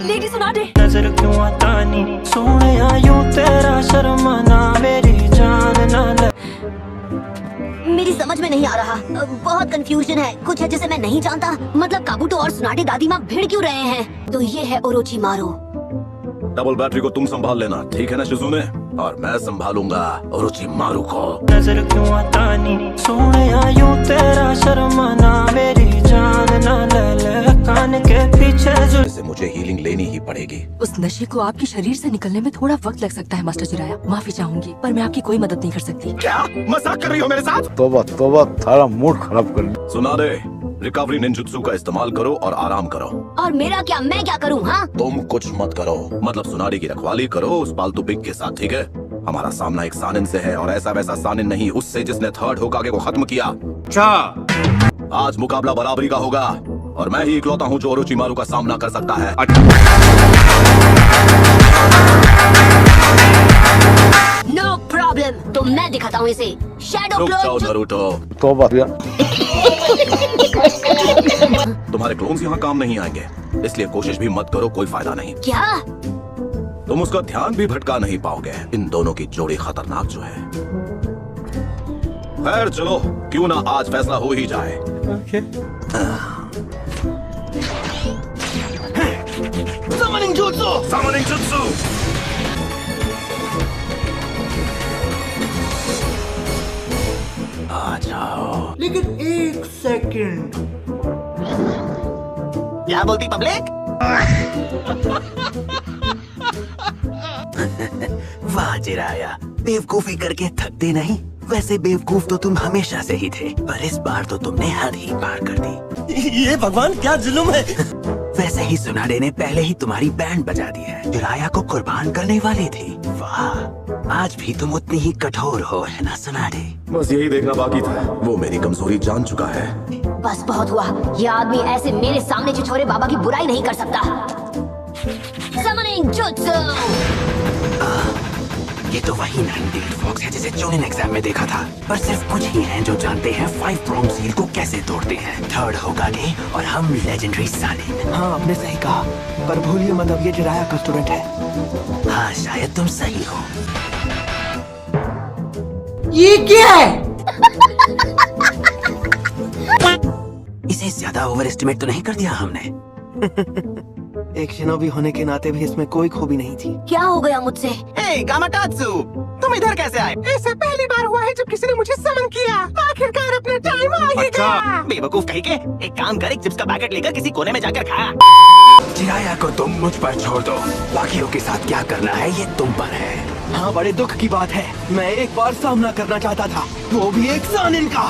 Lady सुना दे। नजर क्यों आता नहीं सोने यूं तेरा शर्माना मेरी जान ना ले। मेरी समझ में नहीं आ रहा, बहुत कंफ्यूजन है, कुछ है जिसे मैं नहीं जानता। मतलब काबूटो और सुनाडे दादी माँ भिड़ क्यों रहे हैं? तो ये है ओरोचिमारू। डबल बैटरी को तुम संभाल लेना, ठीक है ना शिजुने? और मैं संभालूंगा ओरोचिमारू को। नजर क्यों आता नहीं सोने यूं तेरा शर्माना मेरी जान ना ले कान के पीछे जो इसे मुझे हीलिंग लेनी ही पड़ेगी। उस नशे को आपके शरीर से निकलने में थोड़ा वक्त लग सकता है मास्टर जिराया। माफी चाहूंगी पर मैं आपकी कोई मदद नहीं कर सकती। क्या मजाक कर रही हो मेरे साथ? तोबा तोबा, थारा मूड खराब कर दिया। सुना दे, रिकवरी निंजुत्सु का इस्तेमाल करो और आराम करो। और मेरा क्या, मैं क्या करूँ? हाँ, तुम कुछ मत करो, मतलब सुनारी की रखवाली करो उस पालतू पिग के साथ, ठीक है? हमारा सामना एक सानिन से है और ऐसा वैसा सानिन नहीं, उससे जिसने थर्ड होकागे को खत्म किया। अच्छा, आज मुकाबला बराबरी का होगा और मैं ही इकलौता हूँ जो ओरोचिमारू का सामना कर सकता है। नो प्रॉब्लम, तो मैं दिखाता हूँ इसे। शैडो रुक जाओ क्लोन। नारुतो, तोबा भैया। तुम्हारे क्लोन्स यहाँ काम नहीं आएंगे, इसलिए कोशिश भी मत करो, कोई फायदा नहीं। क्या? तुम उसका ध्यान भी भटका नहीं पाओगे। इन दोनों की जोड़ी खतरनाक जो है। खैर चलो, क्यों ना आज फैसला हो ही जाए। Summoning jutsu! Summoning jutsu! आ जाओ। लेकिन एक सेकंड, क्या बोलती पब्लिक? वाह जिराया, बेवकूफी करके थकते नहीं। वैसे बेवकूफ तो तुम हमेशा से ही थे, पर इस बार तो तुमने हद ही पार कर दी। ये भगवान क्या जुल्म है। वैसे ही सुनाडे ने पहले ही तुम्हारी बैंड बजा दी है। जिराया को कुर्बान करने वाली थी। वाह, आज भी तुम उतनी ही कठोर हो, है ना सुनाडे? बस यही देखना बाकी था। वो मेरी कमजोरी जान चुका है। बस बहुत हुआ, ये आदमी ऐसे मेरे सामने छिछोरे बाबा की बुराई नहीं कर सकता। Summoning jutsu! ये तो वही 98 फॉक्स है जिसे चोनिन एग्जाम में देखा था, पर सिर्फ कुछ ही हैं जो जानते हैं 5 प्रोम सील को कैसे तोड़ते हैं। थर्ड होकागे और हम लेजेंडरी सानिन। हाँ आपने सही कहा, पर भूलिए मत अब ये जिराया का स्टूडेंट है। हाँ शायद तुम सही हो। ये क्या है? इसे ज्यादा ओवर एस्टिमेट तो नहीं कर दिया हमने? एक शिनोबी होने के नाते भी इसमें कोई खूबी नहीं थी। क्या हो गया मुझसे? हे गामाटात्सु, तुम इधर कैसे आए? ऐसा पहली बार हुआ है जब किसी ने मुझे समन किया। आखिरकार अपना टाइम आ ही गया। बेवकूफ कहीं के, एक काम कर, एक चिप्स का पैकेट लेकर किसी कोने में जाकर खा। जिराया को तुम मुझ पर छोड़ दो, बाकियों के साथ क्या करना है ये तुम पर है। हाँ बड़े दुख की बात है, मैं एक बार सामना करना चाहता था, वो भी एक सानिन का।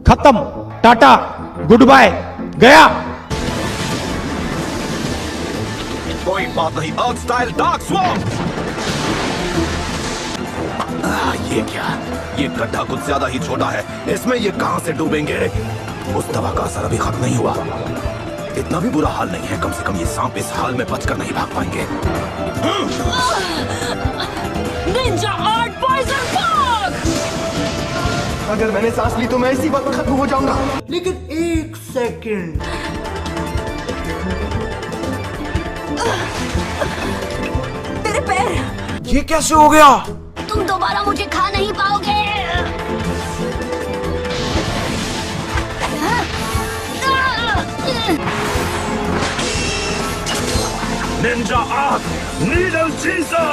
खत्म, टाटा, गुड बाय, गया। कोई बात नहीं, अर्थ स्टाइल डार्क स्वॉर्म। ये क्या? ये गड्ढा कुछ ज्यादा ही छोटा है, इसमें ये कहां से डूबेंगे? उस दवा का असर अभी खत्म नहीं हुआ। इतना भी बुरा हाल नहीं है, कम से कम ये सांप इस हाल में बचकर नहीं भाग पाएंगे। Ninja art poison fog! अगर मैंने सांस ली तो मैं इसी वक्त खत्म हो जाऊंगा। लेकिन एक सेकंड, तेरे पैर! ये कैसे हो गया? तुम दोबारा मुझे खा नहीं पाओगे। निंजा आर्ट नीडल चीजो।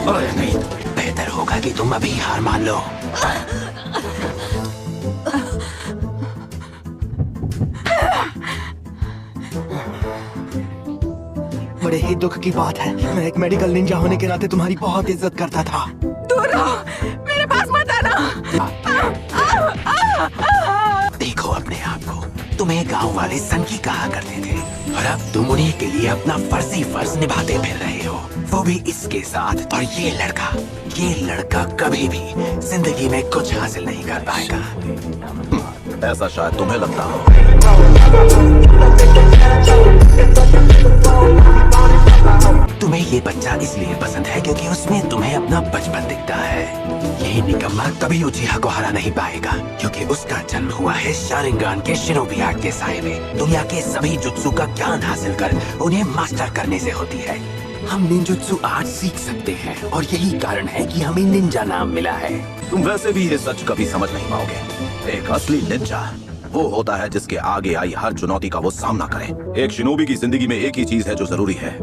अरे नहीं, बेहतर होगा कि तुम अभी हार मान लो। बड़े ही दुख की बात है, मैं एक मेडिकल निंजा होने के नाते तुम्हारी बहुत इज्जत करता था। दूर रहो, मेरे पास मत आना। देखो अपने आप को, तुम्हें गांव वाले सनकी कहा करते थे और अब तुम उन्हीं के लिए अपना फर्जी फर्ज निभाते फिर रहे हो, वो भी इसके साथ। और ये लड़का कभी भी जिंदगी में कुछ हासिल नहीं कर पाएगा। ऐसा शायद तुम्हें लगता हो। शारिंगान के शिनोबी आर्ट के साए में दुनिया के सभी जुत्सु का ज्ञान हासिल कर उन्हें मास्टर करने से होती है। हम निंजुत्सु आर्ट सीख सकते हैं और यही कारण है कि हमें निंजा नाम मिला है। तुम वैसे भी ये सच कभी समझ नहीं पाओगे। एक असली निंजा वो होता है जिसके आगे आई हर चुनौती का वो सामना करे। एक शिनोबी की जिंदगी में एक ही चीज है जो जरूरी है,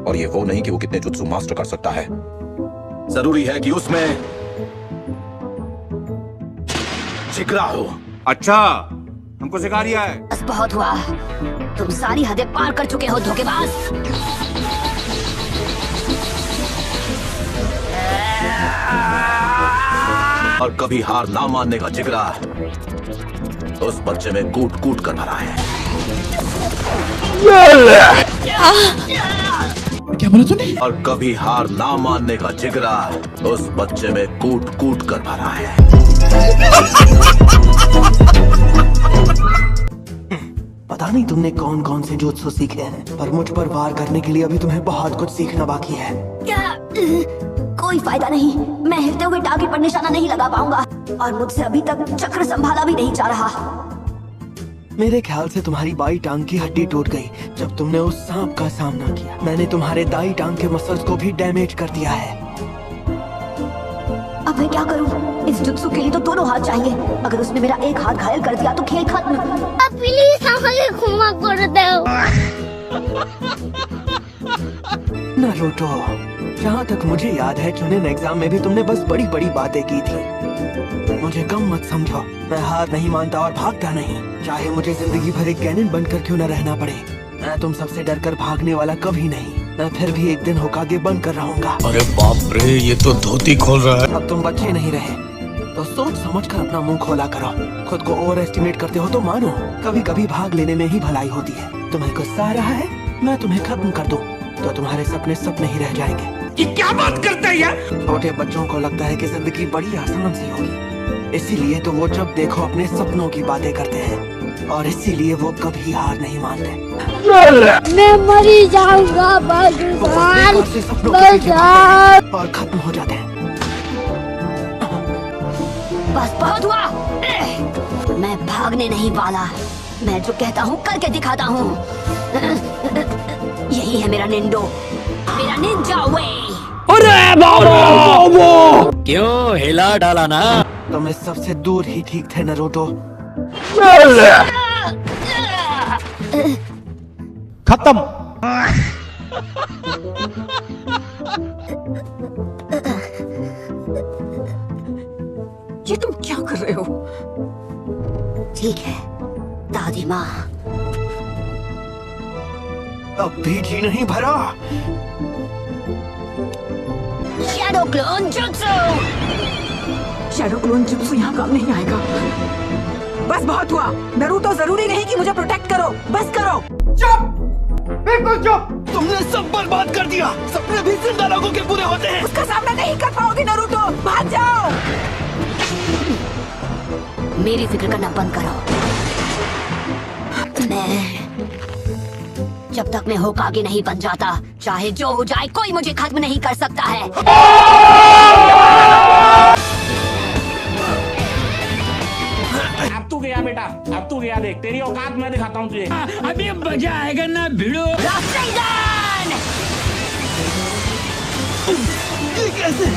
और ये वो नहीं कि वो कितने जुत्सु मास्टर कर सकता है, जरूरी है कि उसमें जिगरा हो। अच्छा, हमको सिखा रिया है। बस बहुत हुआ, तुम सारी हदें पार कर चुके हो धोखेबाज। और कभी हार ना मानने का जिगरा उस बच्चे में कूट कूट कर भरा है। क्या बोला तूने? और कभी हार ना मानने का जिगरा उस बच्चे में कूट कूट कर भरा है। पता नहीं तुमने कौन कौन से जुत्सु सीखे हैं, पर मुझ पर वार करने के लिए अभी तुम्हें बहुत कुछ सीखना बाकी है। कोई फायदा नहीं, मैं हिलते हुए टारगेट पर निशाना नहीं लगा पाऊंगा, और मुझसे अभी तक चक्र संभाला भी नहीं जा रहा। मेरे ख्याल से तुम्हारी बाई टांग की हड्डी टूट गई जब तुमने उस सांप का सामना किया। मैंने तुम्हारे दाई टांग के मसल्स को भी डैमेज कर दिया है। अब मैं क्या करूं? इस जुत्सु के लिए तो दोनों हाथ चाहिए। अगर उसने मेरा एक हाथ घायल कर दिया तो खेल खत्म। प्लीज हमें क्षमा कर दो। नारुतो, जहाँ तक मुझे याद है चुनिन एग्जाम में भी तुमने बस बड़ी बड़ी बातें की थी। मुझे कम मत समझो, मैं हार नहीं मानता और भागता नहीं, चाहे मुझे जिंदगी भर एक गैनिन बनकर क्यों न रहना पड़े। मैं तुम सबसे डरकर भागने वाला कभी नहीं। मैं फिर भी एक दिन होकागे बनकर रहूंगा। अरे बाप रे, ये तो धोती खोल रहा है। अब तुम बच्चे नहीं रहे तो सोच समझकर अपना मुंह खोला करो। खुद को ओवर एस्टिमेट करते हो तो मानो, कभी कभी भाग लेने में ही भलाई होती है। तुम्हें गुस्सा आ रहा है, मैं तुम्हें खत्म कर दूं तो तुम्हारे सपने सपने ही रह जाएंगे। ये क्या बात करता है यार? छोटे बच्चों को लगता है कि जिंदगी बड़ी आसान सी होगी, इसीलिए तो वो जब देखो अपने सपनों की बातें करते हैं, और इसीलिए वो कभी हार नहीं मानते। मैं मरी जाऊंगा वो बस बेकार से सपनों के पीछे भागते हैं और खत्म हो जाते हैं। बस बहुत हुआ। मैं भागने नहीं वाला, मैं जो कहता हूँ करके दिखाता हूँ। यही है मेरा निंडो, मेरा निंजा वे। अरे बाबा! क्यों हिला डाला ना? तुम इस सबसे दूर ही ठीक थे नारुतो। खत्म। ये तुम क्या कर रहे हो? ठीक है दादी माँ। अब भी जी नहीं भरा। Shadow clone jutsu. Shadow clone jutsu यहाँ काम नहीं आएगा। बस बहुत हुआ। नारुतो जरूरी नहीं कि मुझे प्रोटेक्ट करो, बस करो। चुप, बिल्कुल चुप। तुमने सब बर्बाद कर दिया। सपने भी जिंदा लोगों के पूरे होते हैं। उसका सामना नहीं कर पाओगे नारुतो, भाग जाओ। मेरी फिक्र करना बंद करो। जब तक मैं होकागे नहीं बन जाता, चाहे जो हो जाए कोई मुझे खत्म नहीं कर सकता है। अब तू गया बेटा, अब तू गया, देख तेरी औकात मैं दिखाता हूँ तुझे। अभी मजा आएगा ना भिड़ो। राष्ट्रगान! ये कैसे?